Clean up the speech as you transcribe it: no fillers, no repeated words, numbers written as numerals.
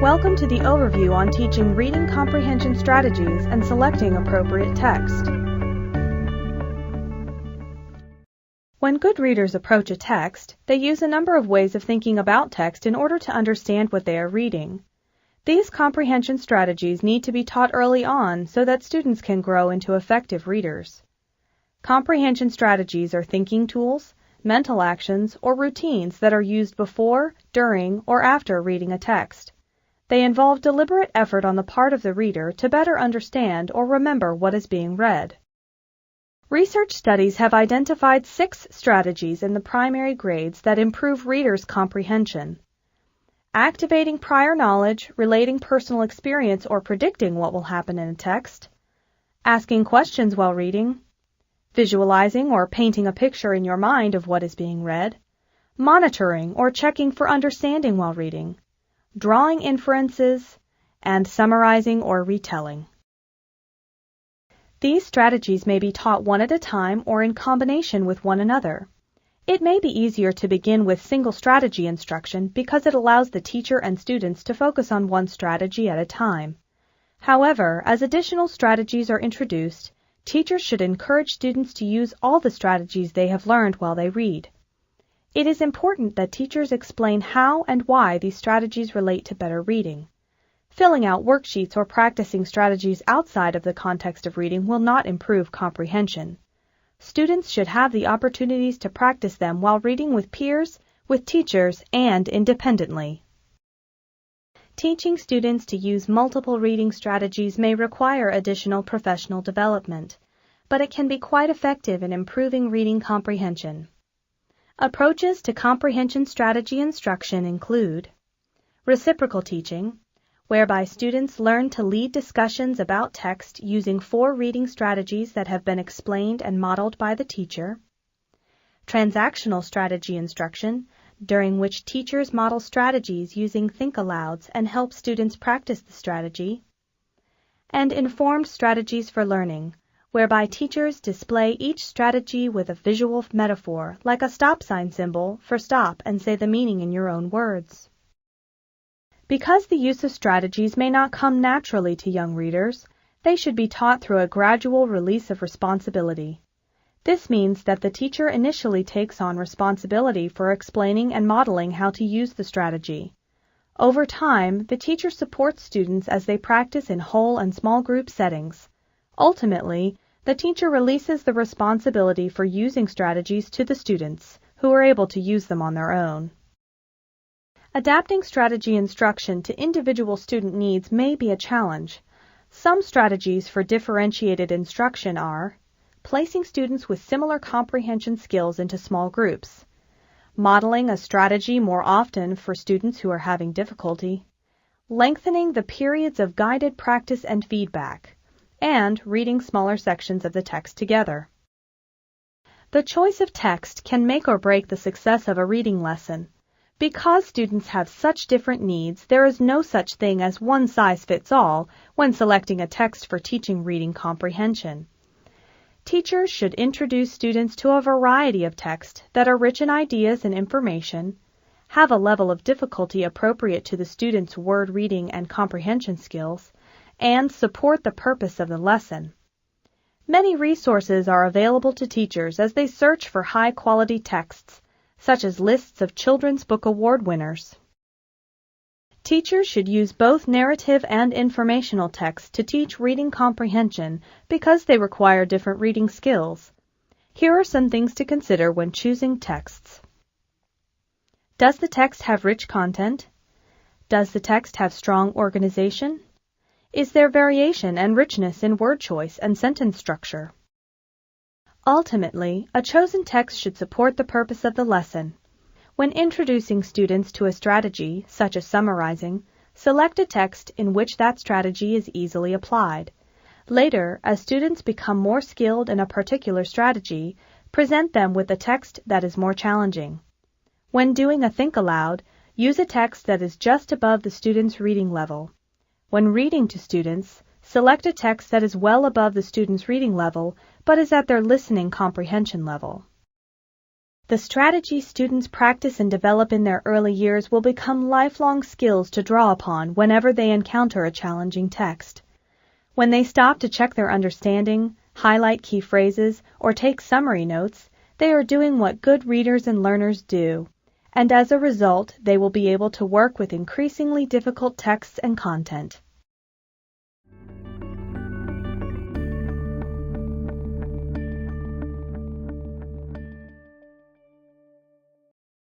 Welcome to the overview on teaching reading comprehension strategies and selecting appropriate text. When good readers approach a text, they use a number of ways of thinking about text in order to understand what they are reading. These comprehension strategies need to be taught early on so that students can grow into effective readers. Comprehension strategies are thinking tools, mental actions, or routines that are used before, during, or after reading a text. They involve deliberate effort on the part of the reader to better understand or remember what is being read. Research studies have identified 6 strategies in the primary grades that improve readers' comprehension. Activating prior knowledge, relating personal experience or predicting what will happen in a text, asking questions while reading, visualizing or painting a picture in your mind of what is being read, monitoring or checking for understanding while reading, drawing inferences, and summarizing or retelling. These strategies may be taught one at a time or in combination with one another. It may be easier to begin with single strategy instruction because it allows the teacher and students to focus on one strategy at a time. However, as additional strategies are introduced, teachers should encourage students to use all the strategies they have learned while they read. It is important that teachers explain how and why these strategies relate to better reading. Filling out worksheets or practicing strategies outside of the context of reading will not improve comprehension. Students should have the opportunities to practice them while reading with peers, with teachers, and independently. Teaching students to use multiple reading strategies may require additional professional development, but it can be quite effective in improving reading comprehension. Approaches to comprehension strategy instruction include reciprocal teaching, whereby students learn to lead discussions about text using 4 reading strategies that have been explained and modeled by the teacher, transactional strategy instruction, during which teachers model strategies using think-alouds and help students practice the strategy, and informed strategies for learning, whereby teachers display each strategy with a visual metaphor, like a stop sign symbol, for stop and say the meaning in your own words. Because the use of strategies may not come naturally to young readers, they should be taught through a gradual release of responsibility. This means that the teacher initially takes on responsibility for explaining and modeling how to use the strategy. Over time, the teacher supports students as they practice in whole and small group settings. Ultimately, the teacher releases the responsibility for using strategies to the students, who are able to use them on their own. Adapting strategy instruction to individual student needs may be a challenge. Some strategies for differentiated instruction are placing students with similar comprehension skills into small groups, modeling a strategy more often for students who are having difficulty, lengthening the periods of guided practice and feedback, and reading smaller sections of the text together. The choice of text can make or break the success of a reading lesson. Because students have such different needs, there is no such thing as one size fits all when selecting a text for teaching reading comprehension. Teachers should introduce students to a variety of texts that are rich in ideas and information, have a level of difficulty appropriate to the student's word reading and comprehension skills, and support the purpose of the lesson. Many resources are available to teachers as they search for high-quality texts, such as lists of Children's Book Award winners. Teachers should use both narrative and informational texts to teach reading comprehension because they require different reading skills. Here are some things to consider when choosing texts. Does the text have rich content? Does the text have strong organization? Is there variation and richness in word choice and sentence structure? Ultimately, a chosen text should support the purpose of the lesson. When introducing students to a strategy, such as summarizing, select a text in which that strategy is easily applied. Later, as students become more skilled in a particular strategy, present them with a text that is more challenging. When doing a think aloud, use a text that is just above the student's reading level. When reading to students, select a text that is well above the student's reading level, but is at their listening comprehension level. The strategies students practice and develop in their early years will become lifelong skills to draw upon whenever they encounter a challenging text. When they stop to check their understanding, highlight key phrases, or take summary notes, they are doing what good readers and learners do, and as a result, they will be able to work with increasingly difficult texts and content.